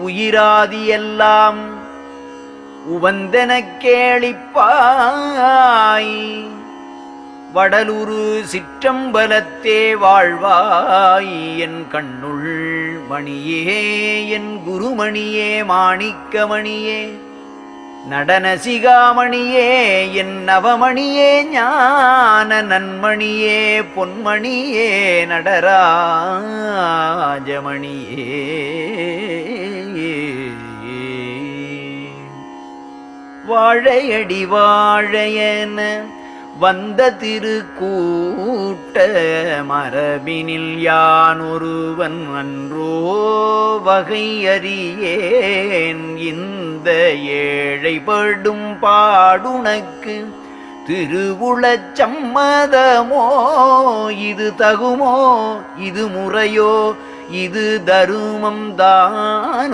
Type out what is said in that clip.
உயிராதியெல்லாம் உவந்தெனக் கேளிப்பாய் வடலுரு சிற்றம்பலத்தே வாழ்வாய் என் கண்ணுள் மணியே என் குருமணியே மாணிக்கமணியே நடனசிகாமணியே என் நவமணியே ஞான நன்மணியே பொன்மணியே நடராஜமணியே வாழையடி வாழையன வந்த திருக்கூட்ட மரபினில் யான் ஒருவன் அன்றோ வகை அறியேன் இந்த ஏழைப்படும் பாடுனக்கு திருவுளச் சம்மதமோ இது தகுமோ இது முறையோ இது தருமம் தானோ